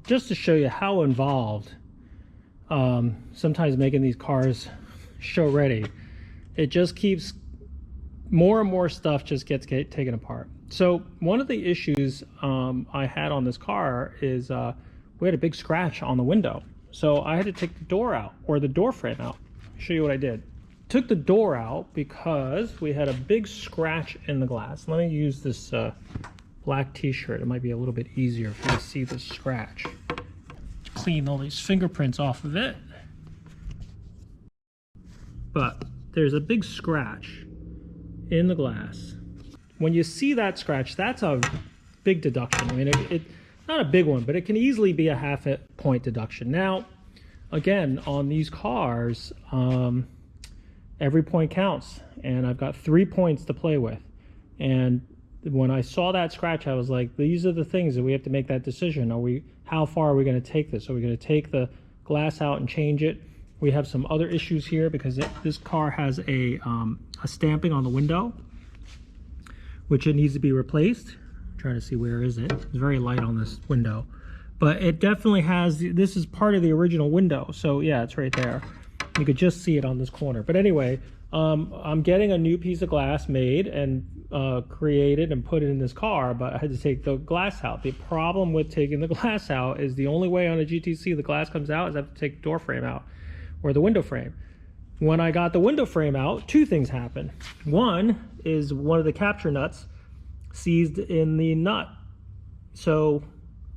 just to show you how involved sometimes making these cars show ready, it just keeps more and more stuff just gets taken apart. So one of the issues I had on this car is we had a big scratch on the window. So I had to take the door out, or the door frame out. I'll show you what I did. Took the door out because we had a big scratch in the glass. Let me use this black t-shirt. It might be a little bit easier for you to see the scratch. Clean all these fingerprints off of it. But there's a big scratch in the glass. When you see that scratch, that's a big deduction. I mean, it not a big one, but it can easily be a half-point deduction. Now, again, on these cars, every point counts, and I've got 3 points to play with. And when I saw that scratch, I was like, these are the things that we have to make that decision. How far are we going to take this? Are we going to take the glass out and change it? We have some other issues here because this car has a stamping on the window, which it needs to be replaced. I'm trying to see, where is it? It's very light on this window, but it definitely has, this is part of the original window. So yeah, it's right there. You could just see it on this corner. But anyway, I'm getting a new piece of glass made and created and put it in this car, but I had to take the glass out. The problem with taking the glass out is the only way on a GTC the glass comes out is I have to take the door frame out, or the window frame. When I got the window frame out, two things happened. One is one of the capture nuts seized in the nut. So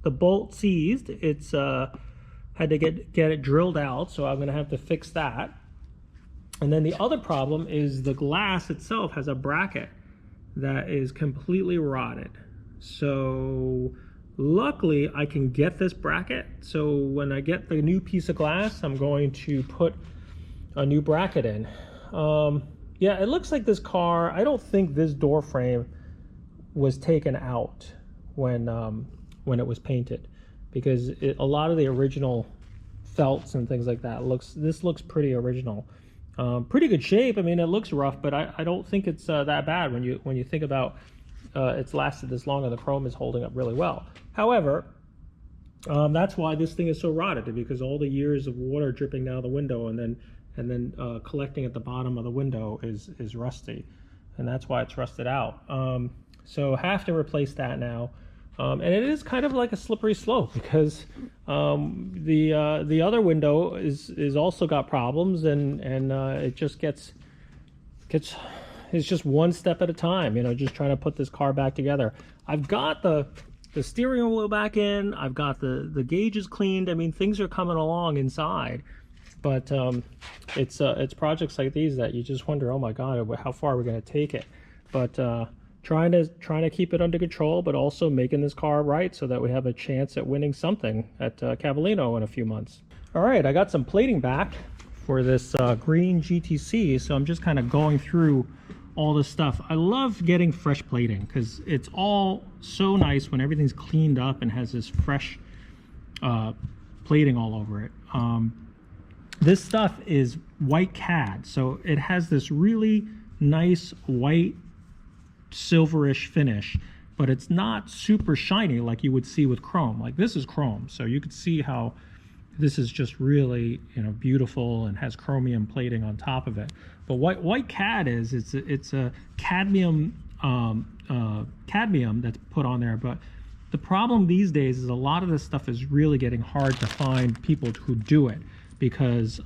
the bolt seized, it's had to get it drilled out, so I'm gonna have to fix that. And then the other problem is the glass itself has a bracket that is completely rotted. So luckily I can get this bracket. So when I get the new piece of glass, I'm going to put a new bracket in. Yeah, it looks like this car, I don't think this door frame was taken out when it was painted, because a lot of the original felts and things like that this looks pretty original. Pretty good shape. I mean, it looks rough, but I don't think it's that bad when you think about it's lasted this long and the chrome is holding up really well. However, that's why this thing is so rotted, because all the years of water dripping down the window and then collecting at the bottom of the window is rusty, and that's why it's rusted out. So have to replace that now. And it is kind of like a slippery slope, because the other window is also got problems, and it just it's just one step at a time, you know, just trying to put this car back together. I've got the steering wheel back in, I've got the gauges cleaned. I mean, things are coming along inside, but it's projects like these that you just wonder, oh my God, how far are we going to take it? But trying to keep it under control, but also making this car right so that we have a chance at winning something at Cavallino in a few months. All right, I got some plating back for this green GTC, so I'm just kind of going through all this stuff. I love getting fresh plating because it's all so nice when everything's cleaned up and has this fresh plating all over it. This stuff is white cad, so it has this really nice white silverish finish, but it's not super shiny like you would see with chrome. Like, this is chrome, so you could see how this is just really, you know, beautiful and has chromium plating on top of it. But white cad it's a cadmium cadmium that's put on there. But the problem these days is a lot of this stuff is really getting hard to find people who do it, because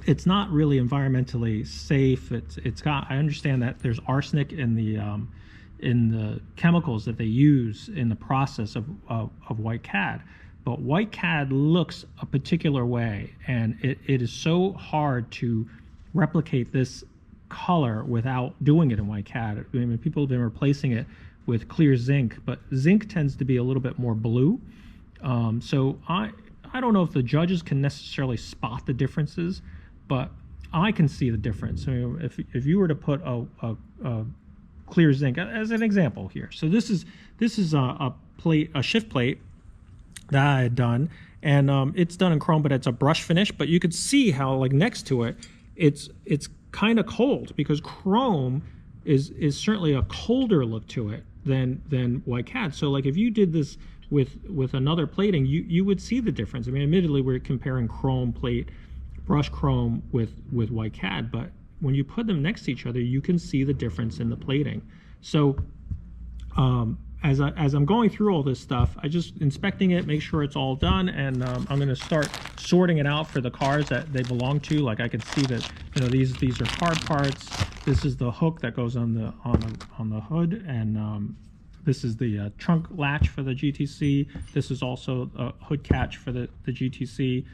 it's not really environmentally safe. It's got, I understand that there's arsenic in the chemicals that they use in the process of white cad, but white cad looks a particular way, and it is so hard to replicate this color without doing it in white cad. I mean, people have been replacing it with clear zinc, but zinc tends to be a little bit more blue. So I don't know if the judges can necessarily spot the differences, but I can see the difference. I mean, if you were to put a clear zinc as an example here, so this is a shift plate that I had done, and it's done in chrome, but it's a brush finish. But you could see how, like, next to it, it's kind of cold, because chrome is certainly a colder look to it than white cad. So like, if you did this with another plating, you would see the difference. I mean, admittedly, we're comparing chrome plate, brushed chrome with white cad, but when you put them next to each other, you can see the difference in the plating. So as I'm going through all this stuff, I just inspecting it, make sure it's all done, and I'm going to start sorting it out for the cars that they belong to. Like I can see that, you know, these are hard parts. This is the hook that goes on the hood, and this is the trunk latch for the GTC. This is also a hood catch for the GTC.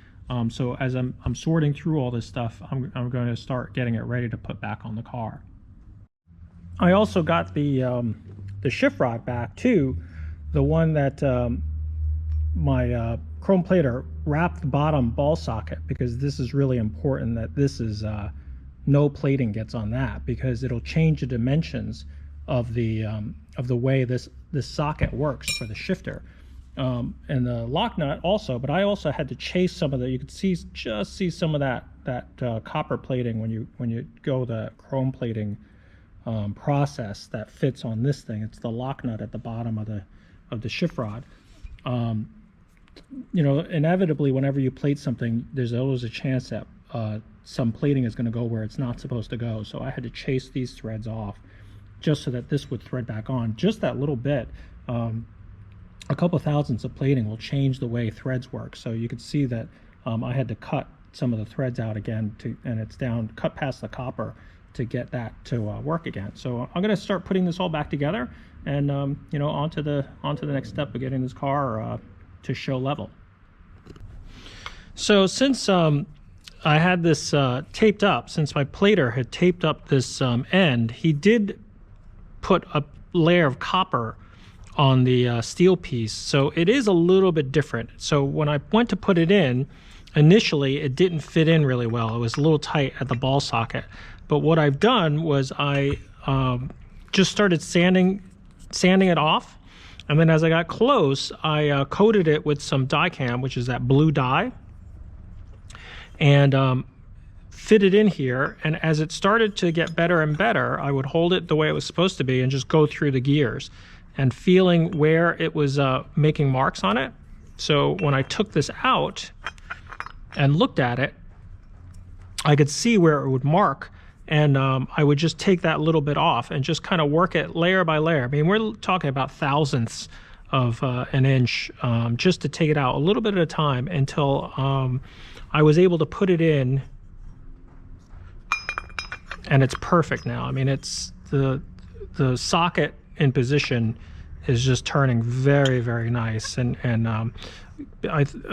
So as I'm sorting through all this stuff, I'm going to start getting it ready to put back on the car. I also got the shift rod back too, the one that my chrome plater wrapped the bottom ball socket, because this is really important that this is no plating gets on that, because it'll change the dimensions of the way this socket works for the shifter. And the lock nut also, but I also had to chase some of the, you could just see some of that copper plating when you go the chrome plating process that fits on this thing. It's the lock nut at the bottom of the shift rod. You know, inevitably, whenever you plate something, there's always a chance that some plating is going to go where it's not supposed to go. So I had to chase these threads off just so that this would thread back on. Just that little bit, a couple thousandths of plating will change the way threads work. So you could see that I had to cut some of the threads out again, and it's down, cut past the copper to get that to work again. So I'm going to start putting this all back together, and you know, onto the next step of getting this car to show level. So since I had this taped up, since my plater had taped up this end, he did put a layer of copper on the steel piece, so it is a little bit different. So when I went to put it in, initially it didn't fit in really well. It was a little tight at the ball socket. But what I've done was I just started sanding it off, and then as I got close, I coated it with some Dicam, which is that blue dye, and fit it in here. And as it started to get better and better, I would hold it the way it was supposed to be and just go through the gears and feeling where it was making marks on it. So when I took this out and looked at it, I could see where it would mark, and I would just take that little bit off and just kind of work it layer by layer. I mean, we're talking about thousandths of an inch just to take it out a little bit at a time until I was able to put it in, and it's perfect now. I mean, it's the socket in position is just turning very, very nice. And I think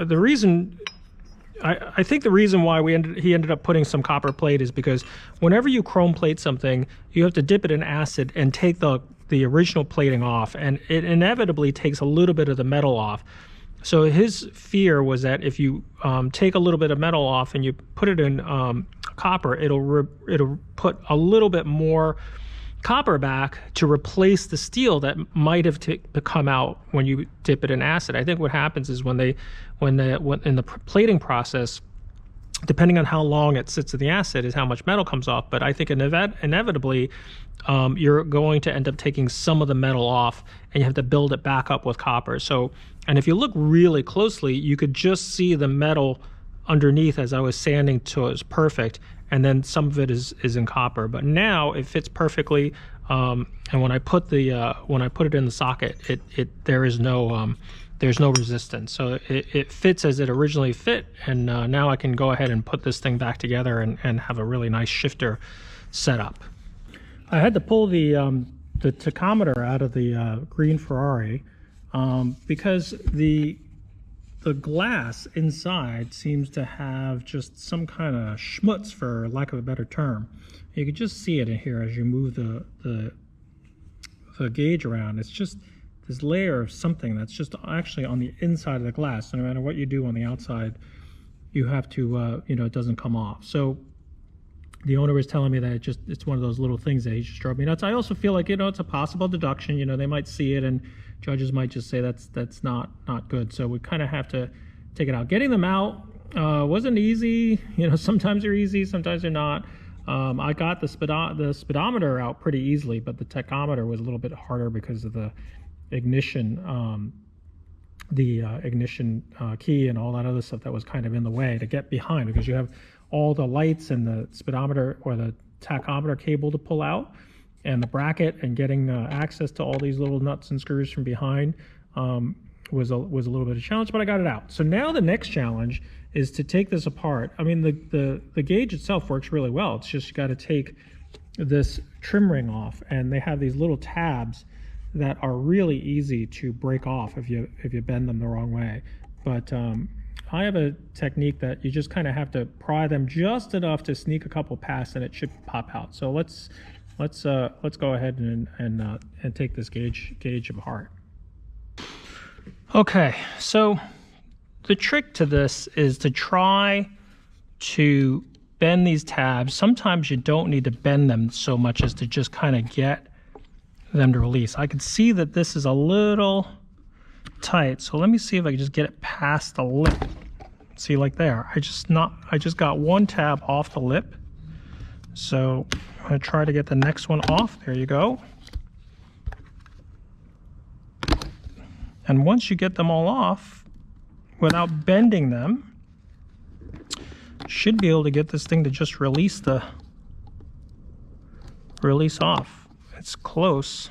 the reason why he ended up putting some copper plate is because whenever you chrome plate something, you have to dip it in acid and take the original plating off, and it inevitably takes a little bit of the metal off. So his fear was that if you take a little bit of metal off and you put it in copper, it'll put a little bit more copper back to replace the steel that might have come out when you dip it in acid. I think what happens is when in the plating process, depending on how long it sits in the acid, is how much metal comes off. But I think inevitably you're going to end up taking some of the metal off, and you have to build it back up with copper. So, and if you look really closely, you could just see the metal underneath as I was sanding till it was perfect, and then some of it is in copper. But now it fits perfectly, and when I put it in the socket, there's no resistance. So it fits as it originally fit, and now I can go ahead and put this thing back together and have a really nice shifter set up. I had to pull the tachometer out of the Green Ferrari because the glass inside seems to have just some kind of schmutz, for lack of a better term. You can just see it in here as you move the gauge around. It's just this layer of something that's just actually on the inside of the glass. So no matter what you do on the outside, you have to, it doesn't come off. So the owner was telling me that it's one of those little things that he just drove me nuts. I also feel like, it's a possible deduction. They might see it, and judges might just say that's not good. So we kind of have to take it out. Getting them out wasn't easy. Sometimes they're easy, sometimes they're not. I got the speedometer out pretty easily, but the tachometer was a little bit harder because of the ignition ignition key and all that other stuff that was kind of in the way to get behind, because you have all the lights and the speedometer or the tachometer cable to pull out, and the bracket, and getting access to all these little nuts and screws from behind was a little bit of a challenge, but I got it out. So now the next challenge is to take this apart. I mean, the gauge itself works really well. It's just you got to take this trim ring off, and they have these little tabs that are really easy to break off if you bend them the wrong way. But I have a technique that you just kind of have to pry them just enough to sneak a couple past, and it should pop out. So let's go ahead and take this gauge apart. Okay, so the trick to this is to try to bend these tabs. Sometimes you don't need to bend them so much as to just kind of get them to release. I can see that this is a little tight, so let me see if I can just get it past the lip. See, like there, I just got one tab off the lip, so I'm going to try to get the next one off. There you go. And once you get them all off without bending them, you should be able to get this thing to just release off. It's close.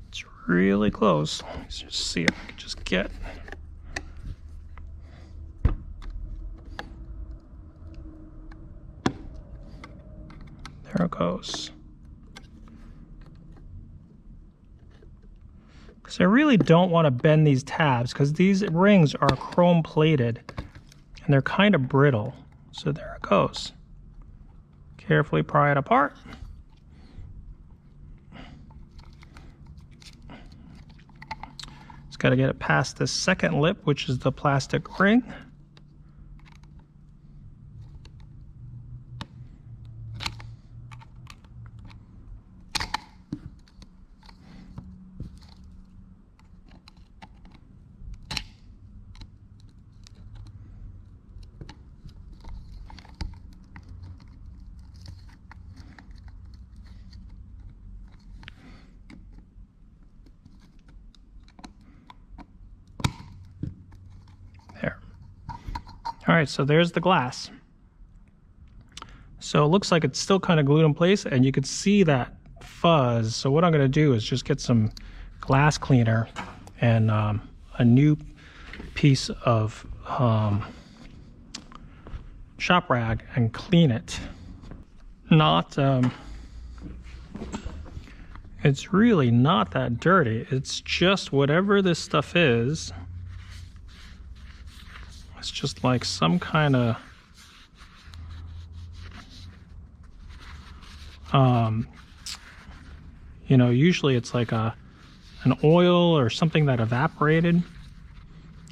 It's really close. Let's just see if I can just get. There it goes. Because I really don't want to bend these tabs, because these rings are chrome plated and they're kind of brittle. So there it goes. Carefully pry it apart. Just got to get it past the second lip, which is the plastic ring. All right, so there's the glass. So it looks like it's still kind of glued in place, and you can see that fuzz. So what I'm going to do is just get some glass cleaner and a new piece of shop rag and clean it. It's really not that dirty. It's just whatever this stuff is. It's just like some kind of you know, usually it's like an oil or something that evaporated,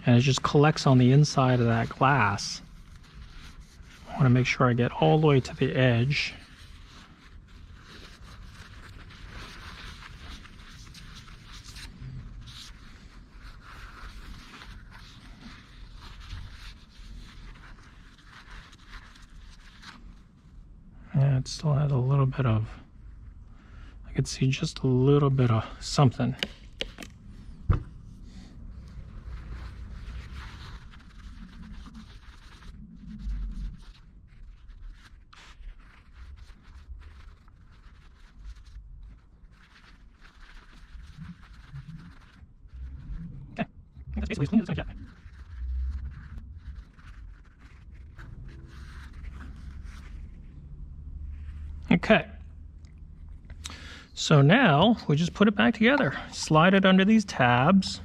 and it just collects on the inside of that glass. I want to make sure I get all the way to the edge. Yeah, it still has a little bit of, I could see just a little bit of something. Okay, that's basically as clean as it's going to get. Okay, so now we just put it back together. Slide it under these tabs.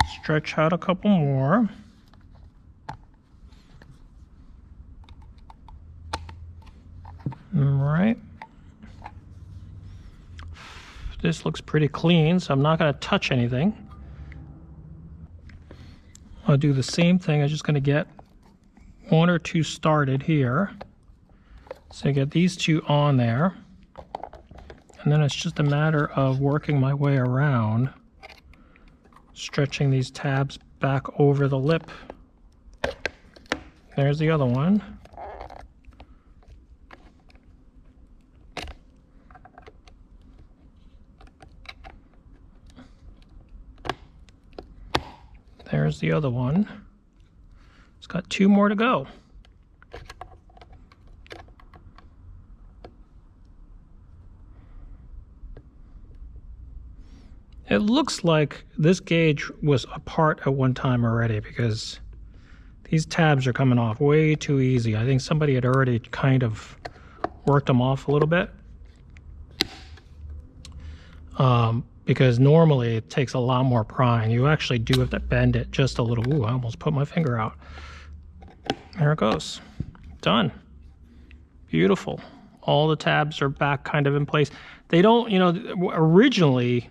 Stretch out a couple more. All right. This looks pretty clean, so I'm not going to touch anything. I'll do the same thing. I'm just going to get one or two started here. So I get these two on there, and then it's just a matter of working my way around Stretching these tabs back over the lip. There's the other one. There's the other one. It's got 2 more to go. It looks like this gauge was apart at one time already because these tabs are coming off way too easy. I think somebody had already kind of worked them off a little bit. Because normally it takes a lot more prying. You actually do have to bend it just a little. Ooh, I almost put my finger out. There it goes. Done. Beautiful. All the tabs are back kind of in place. They don't, you know, originally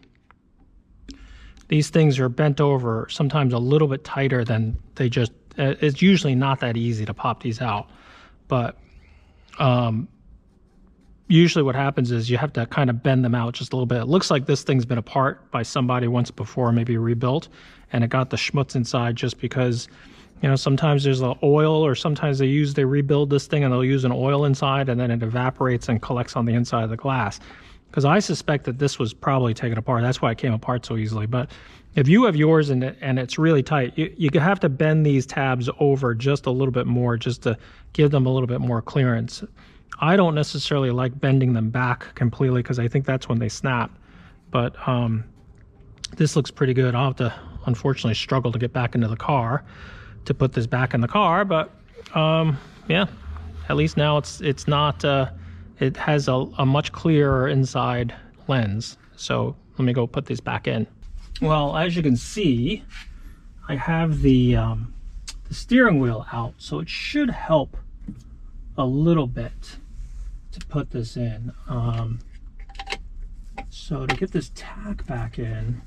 these things are bent over sometimes a little bit tighter than they just, it's usually not that easy to pop these out. But usually what happens is you have to kind of bend them out just a little bit. It looks like this thing's been apart by somebody once before, maybe rebuilt, and it got the schmutz inside just because, you know, sometimes there's the oil, or sometimes they rebuild this thing and they'll use an oil inside and then it evaporates and collects on the inside of the glass. Because I suspect that this was probably taken apart. That's why it came apart so easily. But if you have yours and it's really tight, you have to bend these tabs over just a little bit more just to give them a little bit more clearance. I don't necessarily like bending them back completely because I think that's when they snap. But this looks pretty good. I'll have to, unfortunately, struggle to get back into the car to put this back in the car. But yeah, at least now it's not, it has a much clearer inside lens. So let me go put these back in. Well, as you can see, I have the steering wheel out, so it should help a little bit to put this in. So to get this tack back in,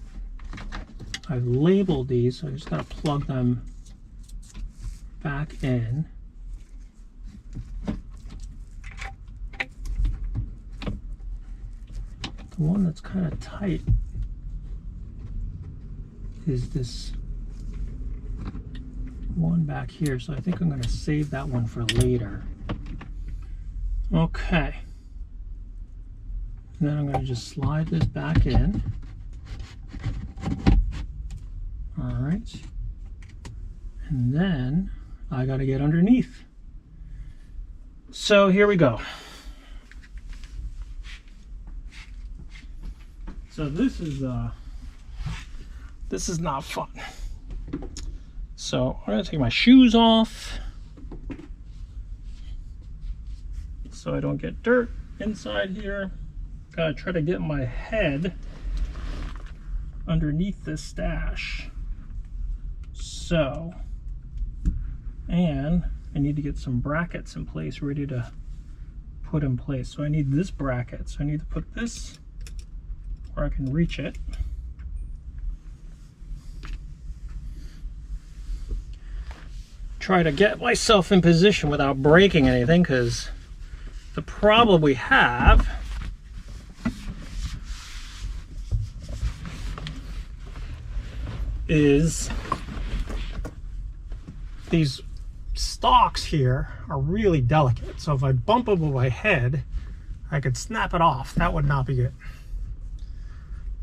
I've labeled these, so I just gotta plug them back in. The one that's kind of tight is this one back here, so I think I'm going to save that one for later. Okay. And then I'm going to just slide this back in. All right. And then I got to get underneath. So here we go. So this is not fun. So I'm gonna take my shoes off so I don't get dirt inside here. Gotta try to get my head underneath this stash. So, and I need to get some brackets in place ready to put in place. So I need this bracket. So I need to put this where I can reach it. Try to get myself in position without breaking anything, because the problem we have is these stalks here are really delicate. So if I bump them with my head, I could snap it off. That would not be good.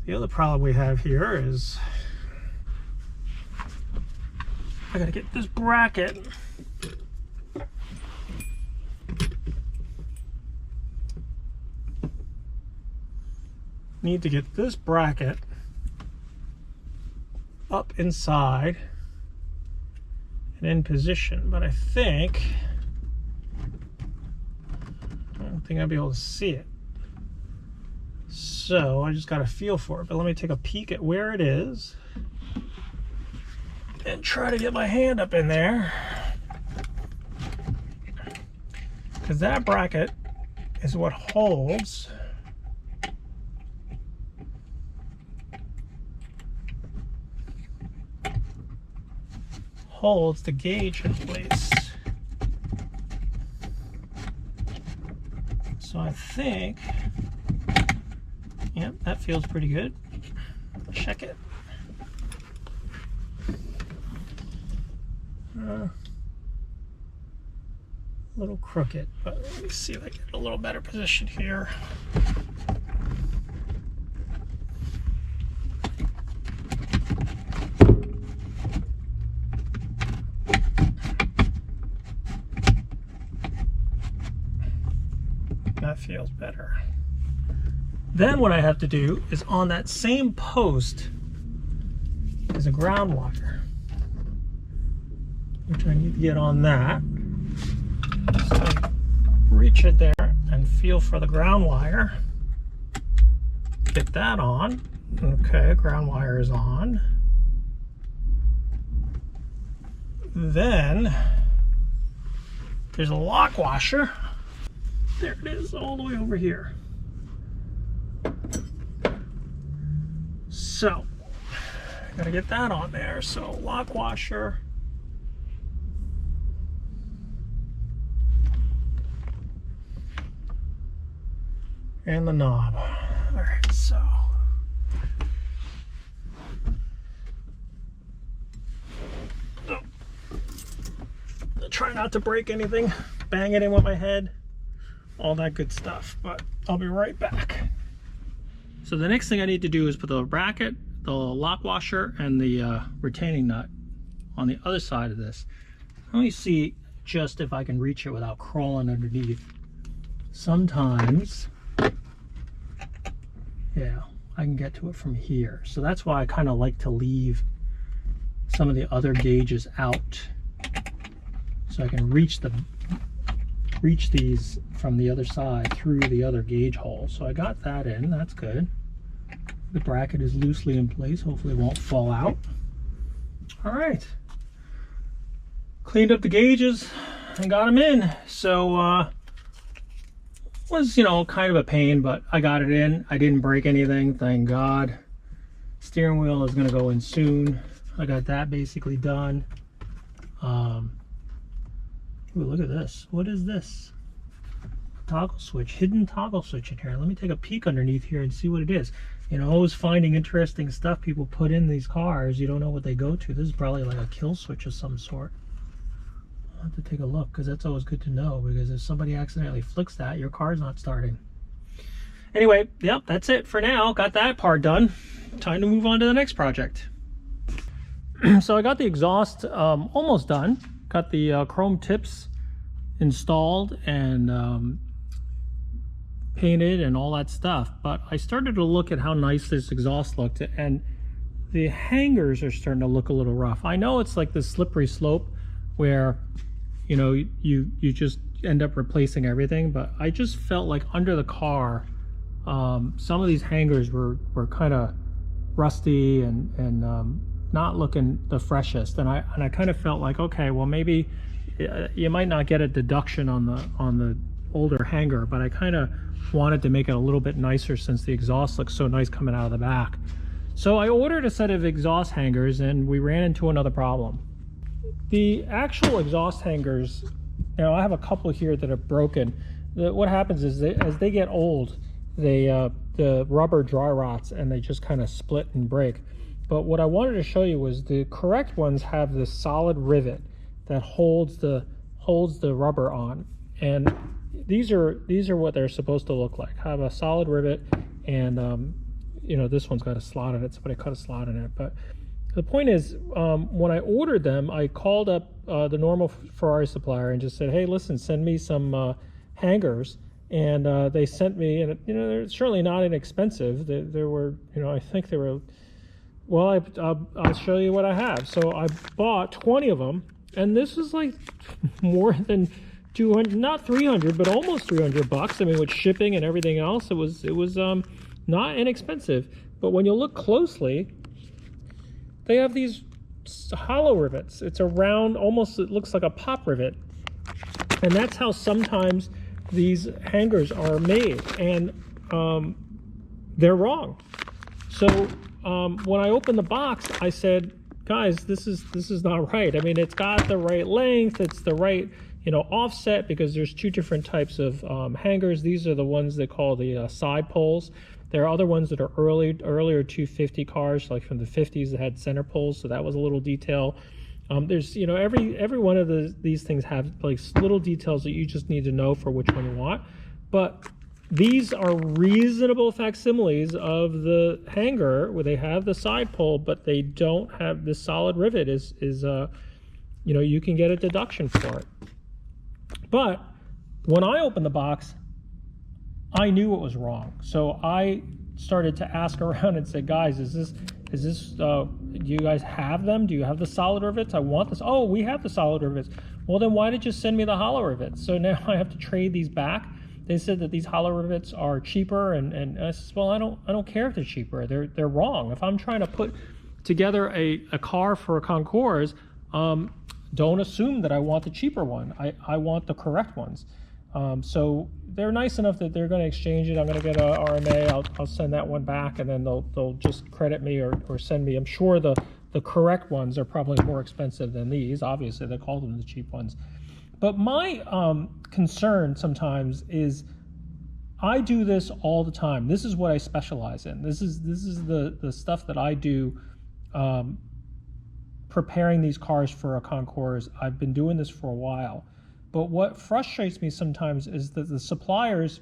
The other problem we have here is I gotta get this bracket up inside and in position, but I don't think I'll be able to see it. So I just got a feel for it, but let me take a peek at where it is and try to get my hand up in there, because that bracket is what holds the gauge in place. So I think, yep, that feels pretty good. Check it. A little crooked, but let me see if I get a little better position here. That feels better. Then what I have to do is on that same post is a ground wire, which I need to get on that. So I reach it there and feel for the ground wire. Get that on. Okay, ground wire is on. Then there's a lock washer. There it is, all the way over here. So, gotta get that on there. So, lock washer. And the knob. All right, so. Oh. I'll try not to break anything, bang it in with my head, all that good stuff, but I'll be right back. So the next thing I need to do is put the bracket, the lock washer, and the retaining nut on the other side of this. Let me see just if I can reach it without crawling underneath. Sometimes, yeah, I can get to it from here. So that's why I kind of like to leave some of the other gauges out, so I can reach these from the other side through the other gauge hole. So I got that in, that's good. The bracket is loosely in place, hopefully it won't fall out. All right, cleaned up the gauges and got them in. So was, you know, kind of a pain, but I got it in. I didn't break anything, thank God. Steering wheel is gonna go in soon. I got that basically done. Ooh, look at this. What is this? Toggle switch, hidden toggle switch in here. Let me take a peek underneath here and see what it is. You know, always finding interesting stuff people put in these cars. You don't know what they go to. This is probably like a kill switch of some sort. I'll have to take a look, because that's always good to know, because if somebody accidentally flicks that, your car's not starting. Anyway, yep, that's it for now. Got that part done. Time to move on to the next project. So I got the exhaust almost done. Got the chrome tips installed and painted and all that stuff, but I started to look at how nice this exhaust looked, and the hangers are starting to look a little rough. I know it's like this slippery slope where, you know, you just end up replacing everything, but I just felt like under the car some of these hangers were kind of rusty and not looking the freshest, and I kind of felt like, okay, well, maybe you might not get a deduction on the older hanger, but I kind of wanted to make it a little bit nicer since the exhaust looks so nice coming out of the back. So I ordered a set of exhaust hangers, and we ran into another problem. The actual exhaust hangers, you know, I have a couple here that are broken. What happens is as they get old, the rubber dry rots and they just kind of split and break. But what I wanted to show you was the correct ones have this solid rivet that holds the rubber on, and these are what they're supposed to look like. Have a solid rivet, and you know, this one's got a slot in it, so I cut a slot in it. But the point is, when I ordered them, I called up the normal Ferrari supplier and just said, hey, listen, send me some hangers, and they sent me, and you know, they're certainly not inexpensive. They were, you know, I think they were. Well, I'll show you what I have. So I bought 20 of them, and this is like more than 200, not 300, but almost 300 bucks. I mean, with shipping and everything else, it was not inexpensive. But when you look closely, they have these hollow rivets. It's a round, almost, it looks like a pop rivet. And that's how sometimes these hangers are made, and they're wrong. So when I opened the box, I said, guys, this is not right. I mean, it's got the right length, it's the right, you know, offset, because there's two different types of hangers. These are the ones they call the side poles. There are other ones that are earlier 250 cars, like from the 50s, that had center poles, so that was a little detail. There's, you know, every one of these things have like little details that you just need to know for which one you want. But these are reasonable facsimiles of the hanger where they have the side pole, but they don't have this solid rivet. You know, you can get a deduction for it. But when I opened the box, I knew it was wrong. So I started to ask around and say, guys, is this, do you guys have them? Do you have the solid rivets? I want this. Oh, we have the solid rivets. Well, then why did you send me the hollow rivets? So now I have to trade these back. They said that these hollow rivets are cheaper, and I said, well, I don't care if they're cheaper. They're wrong. If I'm trying to put together a car for a Concours, don't assume that I want the cheaper one. I want the correct ones. So they're nice enough that they're going to exchange it. I'm going to get a RMA. I'll send that one back, and then they'll just credit me or send me. I'm sure the correct ones are probably more expensive than these. Obviously, they call them the cheap ones. But my concern sometimes is I do this all the time. This is what I specialize in. This is the stuff that I do preparing these cars for a Concours. I've been doing this for a while. But what frustrates me sometimes is that the suppliers,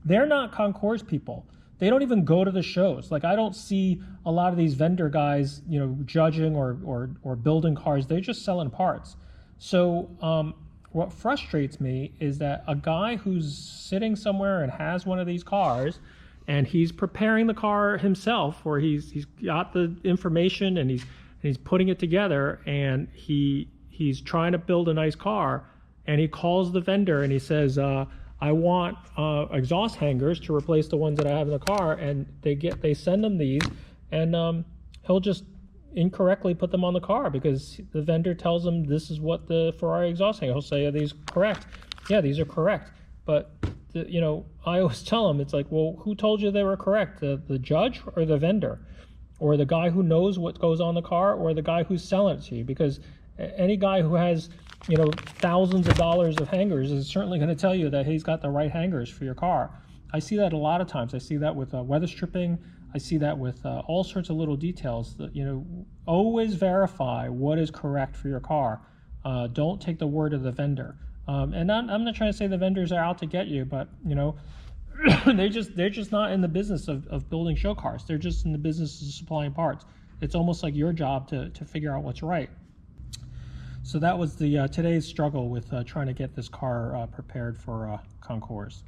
they're not Concours people. They don't even go to the shows. Like, I don't see a lot of these vendor guys, you know, judging or building cars. They're just selling parts. So what frustrates me is that a guy who's sitting somewhere and has one of these cars, and he's preparing the car himself, or he's got the information and he's putting it together, and he's trying to build a nice car, and he calls the vendor and he says, I want exhaust hangers to replace the ones that I have in the car, and they send him these, and he'll just incorrectly put them on the car because the vendor tells him this is what the Ferrari exhaust hanger. He'll say, are these correct? Yeah, these are correct. But you know, I always tell him, it's like, well, who told you they were correct? The judge or the vendor, or the guy who knows what goes on the car, or the guy who's selling it to you? Because any guy who has, you know, thousands of dollars of hangers is certainly going to tell you that he's got the right hangers for your car. I see that a lot of times. I see that with weather stripping. I see that with all sorts of little details. That, you know, always verify what is correct for your car. Don't take the word of the vendor. And I'm not trying to say the vendors are out to get you, but you know, they're just not in the business of building show cars. They're just in the business of supplying parts. It's almost like your job to figure out what's right. So that was the today's struggle with trying to get this car prepared for Concours.